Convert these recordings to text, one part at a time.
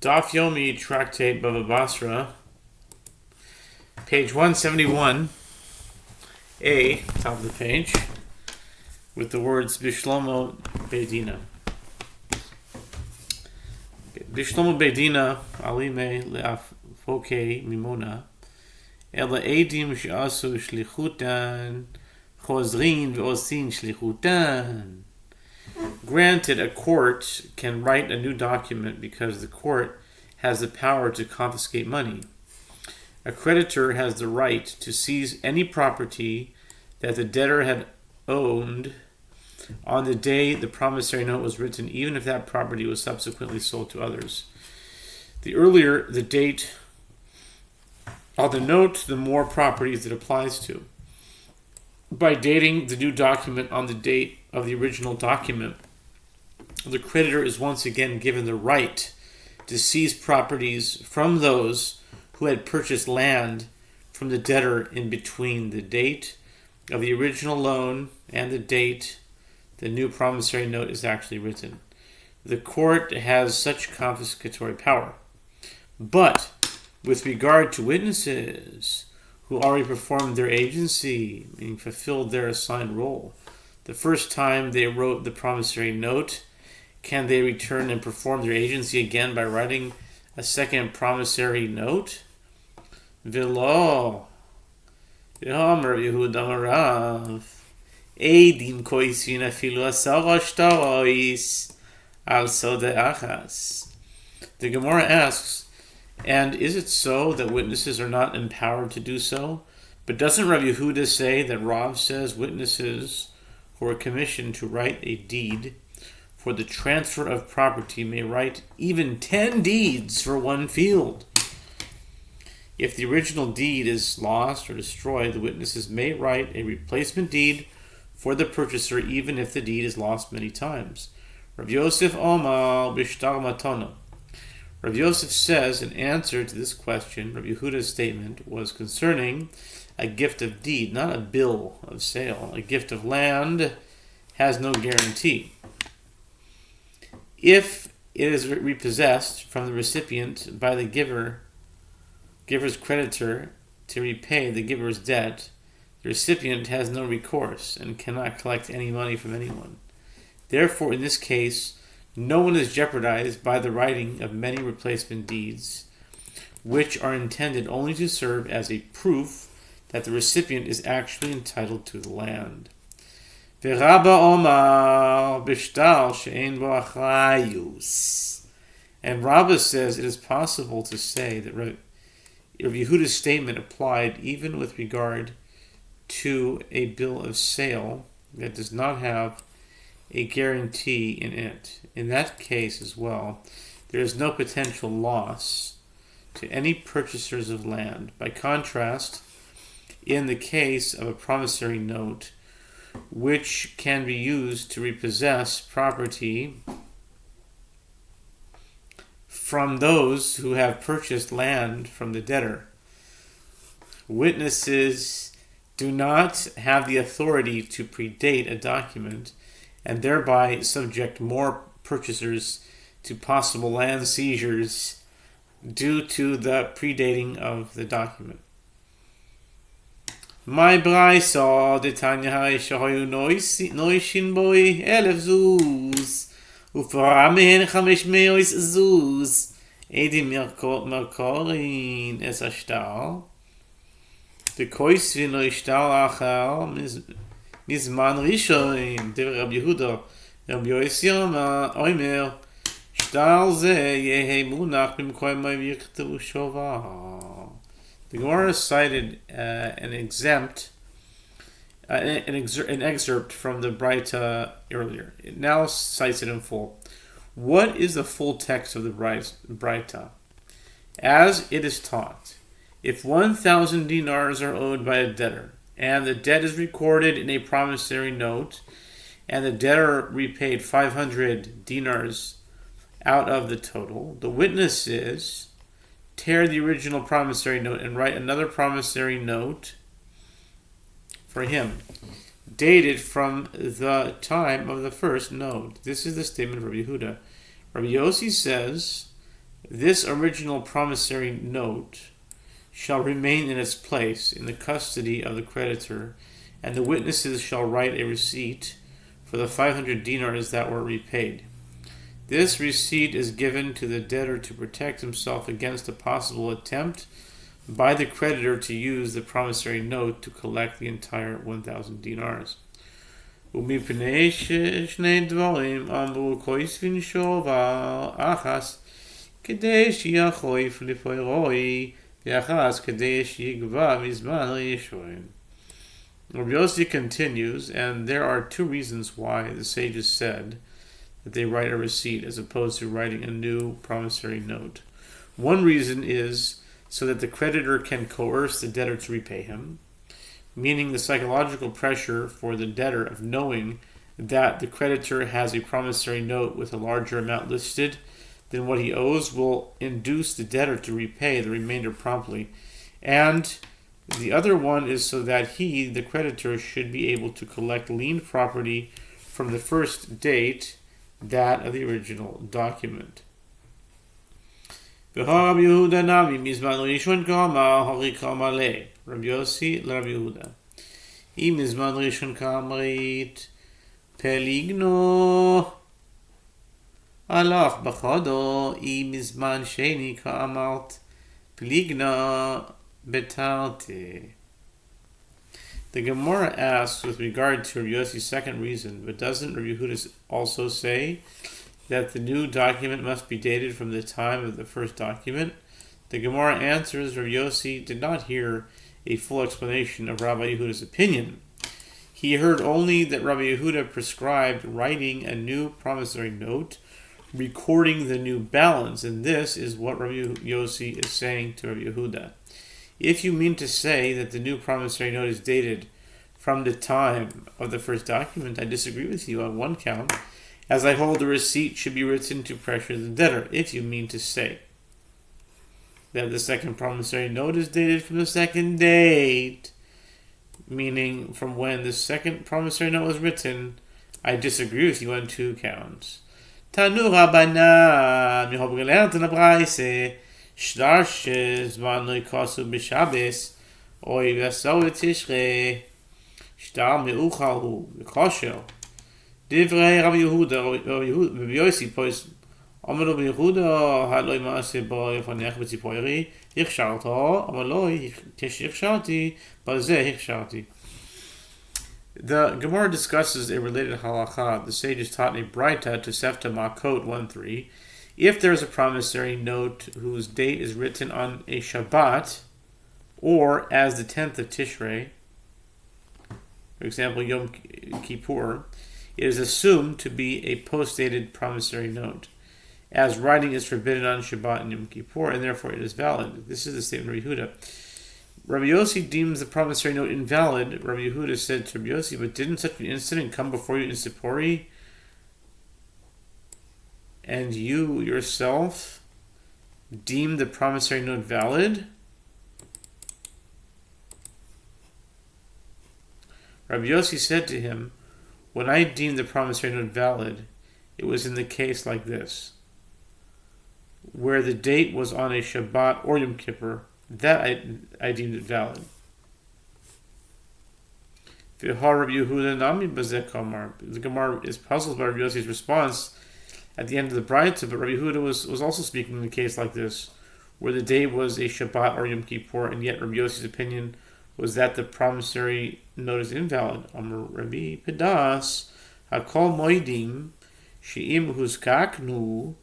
Daf Yomi tractate Bava Batra, page 171, A, top of the page, with the words Bishlomo Beidina. Bishlomo Beidina alime le'afoke mimona ela edim she'asu shlichutan chozrin ve'osin shlichutan. Granted, a court can write a new document because the court has the power to confiscate money. A creditor has the right to seize any property that the debtor had owned on the day the promissory note was written, even if that property was subsequently sold to others. The earlier the date of the note, the more properties it applies to. By dating the new document on the date of the original document, the creditor is once again given the right to seize properties from those who had purchased land from the debtor in between the date of the original loan and the date the new promissory note is actually written. The court has such confiscatory power. But with regard to witnesses who already performed their agency, meaning fulfilled their assigned role, the first time they wrote the promissory note, can they return and perform their agency again by writing a second promissory note? Velo. Yehomer Yehuda Marav. Eidim koisin afilu asarash tarois al sode achas. The Gemara asks, and is it so that witnesses are not empowered to do so? But doesn't Rabbi Yehuda say that Rav says witnesses who are commissioned to write a deed for the transfer of property may write even 10 deeds for one field? If the original deed is lost or destroyed, the witnesses may write a replacement deed for the purchaser even if the deed is lost many times. Rav Yosef Omar Bishtar Matana. Rav Yosef says in answer to this question, Rabbi Yehuda's statement was concerning a gift of deed, not a bill of sale. A gift of land has no guarantee. If it is repossessed from the recipient by the giver's creditor to repay the giver's debt, the recipient has no recourse and cannot collect any money from anyone. Therefore, in this case, no one is jeopardized by the writing of many replacement deeds, which are intended only to serve as a proof that the recipient is actually entitled to the land. V'Rabba Omar b'shtar she'ein bo achrayus. And Rabba says it is possible to say that Rabbi Yehuda's statement applied even with regard to a bill of sale that does not have a guarantee in it. In that case as well, there is no potential loss to any purchasers of land. By contrast, in the case of a promissory note, which can be used to repossess property from those who have purchased land from the debtor, witnesses do not have the authority to predate a document and thereby subject more purchasers to possible land seizures due to the predating of the document. My brayso detanya haishayu noishin boy 1000 zuz ufara mehen 500 zuz edim merkorin es ashtar the kois vi noishtar achar Mizman Rishon, Dev Rabbi Yehuda, Rabbi Yosef Omer, Shtar ze yehe munach b'mkoim ma'yiktu shovar. The Gemara cited an excerpt from the Braita earlier. It now cites it in full. What is the full text of the Braita? As it is taught, if 1,000 dinars are owed by a debtor, and the debt is recorded in a promissory note, and the debtor repaid 500 dinars out of the total, the witnesses tear the original promissory note and write another promissory note for him, dated from the time of the first note. This is the statement of Rabbi Yehuda. Rabbi Yossi says, This original promissory note shall remain in its place in the custody of the creditor, and the witnesses shall write a receipt for the 500 dinars that were repaid. This receipt is given to the debtor to protect himself against a possible attempt by the creditor to use the promissory note to collect the entire 1,000 dinars. ומפני ששני דברים אמרו כוספין שובר, אחס כדי שיחויף לפרעוי, ואחס כדי שיגבה מזמן ראשון. Rabbi Yossi continues, and there are two reasons why the sages said that they write a receipt as opposed to writing a new promissory note. One reason is so that the creditor can coerce the debtor to repay him, meaning the psychological pressure for the debtor of knowing that the creditor has a promissory note with a larger amount listed than what he owes will induce the debtor to repay the remainder promptly. And the other one is so that he, the creditor, should be able to collect lien property from the first date, that of the original document. Rabbi Yossi l'Rabbi Yehuda. Im mizman rishon kamrit peligno alach b'chodo im mizman sheni ka'amalt peligna betarte. The Gemara asks with regard to Rabbi Yossi's second reason, but doesn't Rabbi Yehuda also say that the new document must be dated from the time of the first document? The Gemara answers Rabbi Yossi did not hear a full explanation of Rabbi Yehuda's opinion. He heard only that Rabbi Yehuda prescribed writing a new promissory note, recording the new balance, and this is what Rabbi Yossi is saying to Rabbi Yehuda. If you mean to say that the new promissory note is dated from the time of the first document, I disagree with you on one count, as I hold the receipt should be written to pressure the debtor. If you mean to say that the second promissory note is dated from the second date, meaning from when the second promissory note was written, I disagree with you on two counts. Tanu Rabbanan, wir haben gelernt in der Breise, Chadash zman lo yikasu b'Shabbos, oy v'asau v'Tishrei, shtar meuchar hu v'kosher. Divrei Rabbi Yehuda, Rabbi Yossi pois, Amar Rabbi Yehuda, haloi ma'aseh bo yofanech b'tzipori, hichsharto, amar lo hichsharti, b'zeh hichsharti. The Gemara discusses a related halacha. The sages taught in a Braita to Sefta Makot 1.3. If there is a promissory note whose date is written on a Shabbat, or as the 10th of Tishrei, for example, Yom Kippur, it is assumed to be a post-dated promissory note, as writing is forbidden on Shabbat and Yom Kippur, and therefore it is valid. This is the statement of Rabbi Yehuda. Rabbi Yossi deems the promissory note invalid. Rabbi Yehuda said to Rabbi Yossi, but didn't such an incident come before you in Sipori? And you yourself deem the promissory note valid? Rabbi Yossi said to him, when I deemed the promissory note valid, it was in the case like this, where the date was on a Shabbat or Yom Kippur, that I deemed it valid. The Gemara is puzzled by Rabbi Yossi's response at the end of the Braita, but Rabbi Yehuda was also speaking in a case like this, where the day was a Shabbat or Yom Kippur, and yet Rabbi Yossi's opinion was that the promissory note is invalid. Amar Rabbi Pedas, Hakol Moedim, She'im Huskaknu,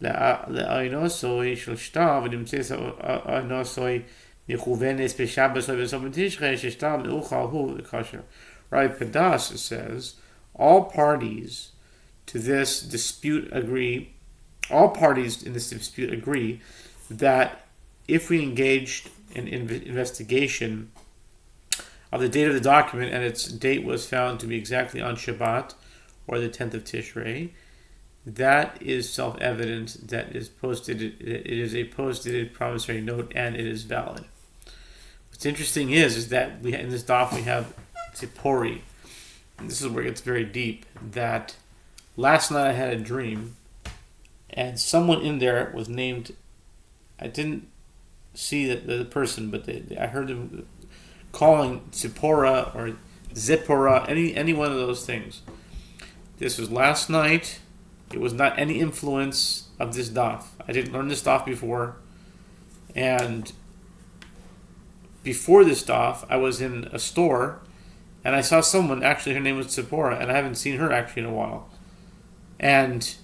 Le'ainosoi Shel Shtar, V'nimtzes Ainosoi Nichuvenes B'Shabbos V'Som Tishrei, Sheshtar Me'uchal Hu V'Kosher. Rabbi Pedas says, all parties in this dispute agree that if we engaged in investigation of the date of the document and its date was found to be exactly on Shabbat or the 10th of Tishrei, that is self-evident that it is a post-dated promissory note and it is valid. What's interesting is that we in this daf we have Tzipori, and this is where it gets very deep, that last night I had a dream and someone in there was named I didn't see the person, but I heard them calling Zipporah or Zipporah, any one of those things. This was last night. It was not any influence of this daf. I didn't learn this daf before. And before this daf, I was in a store and I saw someone, actually her name was Zipporah, and I haven't seen her actually in a while. And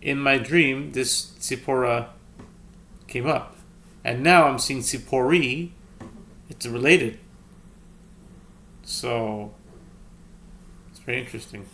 in my dream, this Zipporah came up. And now I'm seeing Zippori. It's related. So, it's very interesting.